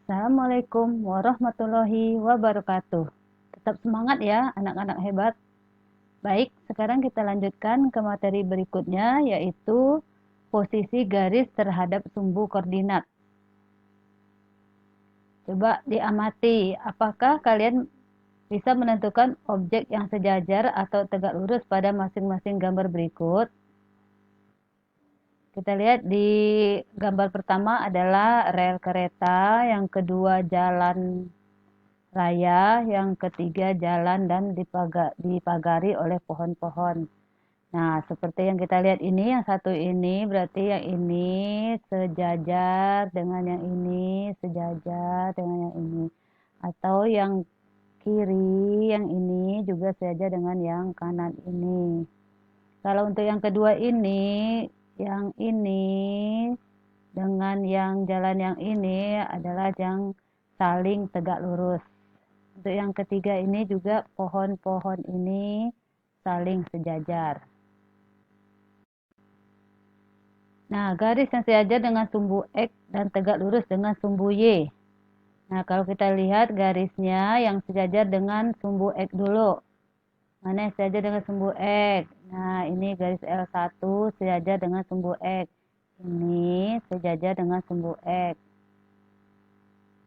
Assalamualaikum warahmatullahi wabarakatuh. Tetap semangat ya anak-anak hebat. Baik, sekarang kita lanjutkan ke materi berikutnya yaitu posisi garis terhadap sumbu koordinat. Coba diamati, apakah kalian bisa menentukan objek yang sejajar atau tegak lurus pada masing-masing gambar berikut? Kita lihat di gambar pertama adalah rel kereta, yang kedua jalan raya, yang ketiga jalan dan dipagari oleh pohon-pohon. Nah, seperti yang kita lihat ini, yang satu ini berarti yang ini sejajar dengan yang ini, sejajar dengan yang ini. Atau yang kiri, yang ini juga sejajar dengan yang kanan ini. Kalau untuk yang kedua ini, yang ini dengan yang jalan yang ini adalah yang saling tegak lurus. Untuk yang ketiga ini juga pohon-pohon ini saling sejajar. Nah, garis yang sejajar dengan sumbu X dan tegak lurus dengan sumbu Y. Nah, kalau kita lihat garisnya yang sejajar dengan sumbu X dulu. Mana yang sejajar dengan sumbu X? Nah, ini garis L1 sejajar dengan sumbu X. Ini sejajar dengan sumbu X.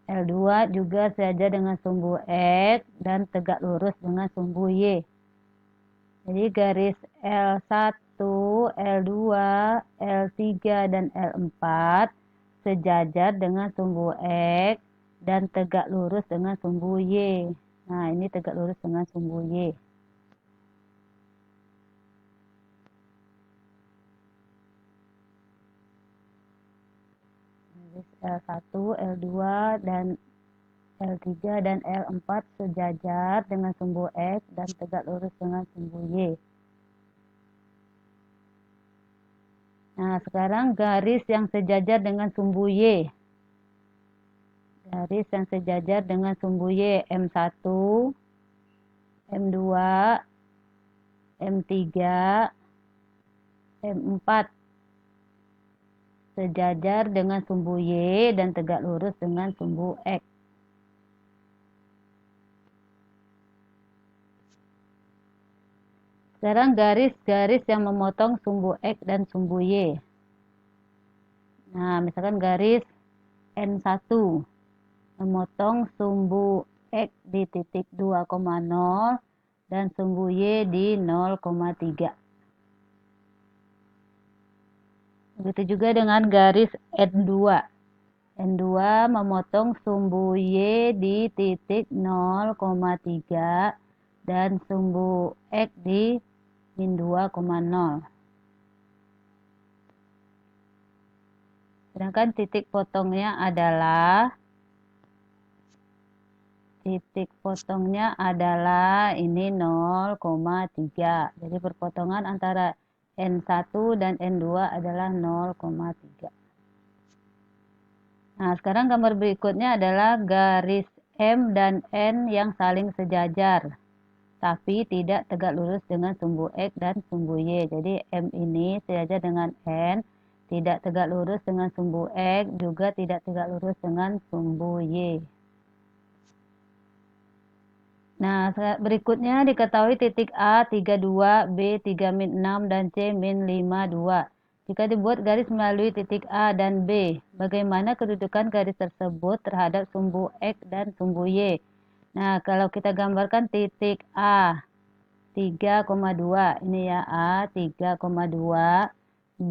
L2 juga sejajar dengan sumbu X dan tegak lurus dengan sumbu Y. Jadi garis L1, L2, L3, dan L4 sejajar dengan sumbu X dan tegak lurus dengan sumbu Y. Nah, ini tegak lurus dengan sumbu Y. L1, L2, dan L3 dan L4 sejajar dengan sumbu X dan tegak lurus dengan sumbu Y. Nah, sekarang garis yang sejajar dengan sumbu Y. Garis yang sejajar dengan sumbu Y, M1, M2, M3, M4 sejajar dengan sumbu Y dan tegak lurus dengan sumbu X. Sekarang garis-garis yang memotong sumbu X dan sumbu Y. Nah, misalkan garis N1 memotong sumbu X di titik 2,0 dan sumbu Y di 0,3. Begitu juga dengan garis N2. N2 memotong sumbu Y di titik 0,3 dan sumbu X di min 2,0. Sedangkan titik potongnya adalah ini 0,3. Jadi perpotongan antara N1 dan N2 adalah 0,3. Nah, sekarang gambar berikutnya adalah garis M dan N yang saling sejajar, tapi tidak tegak lurus dengan sumbu X dan sumbu Y. Jadi M ini sejajar dengan N, tidak tegak lurus dengan sumbu X, juga tidak tegak lurus dengan sumbu Y. Nah, berikutnya diketahui titik A 32, B 3-6, dan C -52. Jika dibuat garis melalui titik A dan B, bagaimana kedudukan garis tersebut terhadap sumbu X dan sumbu Y? Nah, kalau kita gambarkan titik A 3,2, ini ya A 3,2, B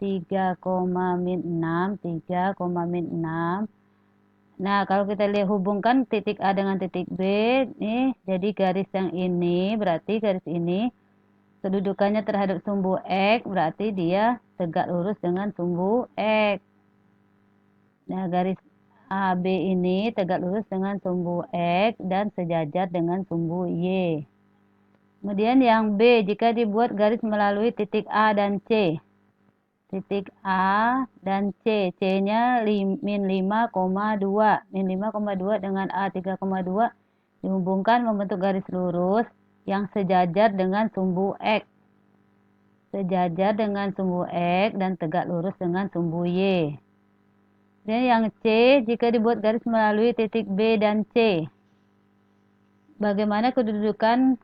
3,-6, 3,-6. Nah, kalau kita lihat hubungkan titik A dengan titik B, nih, jadi garis yang ini, berarti garis ini kedudukannya terhadap sumbu X, berarti dia tegak lurus dengan sumbu X. Nah, garis AB ini tegak lurus dengan sumbu X dan sejajar dengan sumbu Y. Kemudian yang B, jika dibuat garis melalui titik A dan C. Titik A dan C, C-nya min 5,2. Min 5,2 dengan A 3,2 dihubungkan membentuk garis lurus yang sejajar dengan sumbu X. Sejajar dengan sumbu X dan tegak lurus dengan sumbu Y. Kemudian yang C, jika dibuat garis melalui titik B dan C. Bagaimana kedudukan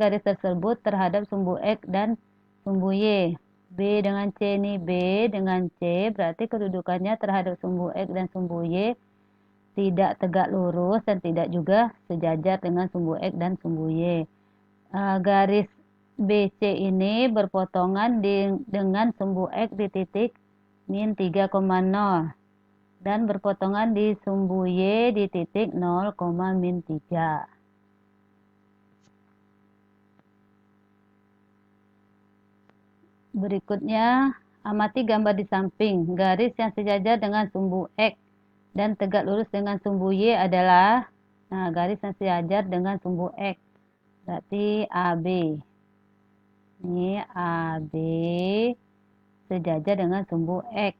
garis tersebut terhadap sumbu X dan sumbu Y? B dengan C ini B dengan C, berarti kedudukannya terhadap sumbu X dan sumbu Y tidak tegak lurus dan tidak juga sejajar dengan sumbu X dan sumbu Y. Garis BC ini berpotongan dengan sumbu X di titik min 3,0 dan berpotongan di sumbu Y di titik 0, min 3. Berikutnya, amati gambar di samping. Garis yang sejajar dengan sumbu X dan tegak lurus dengan sumbu Y adalah garis yang sejajar dengan sumbu X. Berarti AB. Ini AB sejajar dengan sumbu X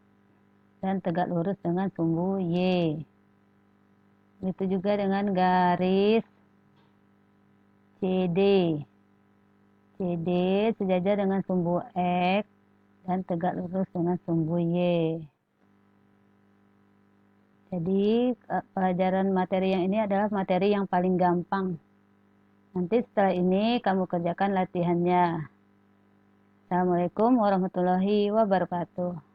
dan tegak lurus dengan sumbu Y. Begitu juga dengan garis CD. CD sejajar dengan sumbu X dan tegak lurus dengan sumbu Y. Jadi pelajaran materi yang ini adalah materi yang paling gampang. Nanti setelah ini kamu kerjakan latihannya. Assalamualaikum warahmatullahi wabarakatuh.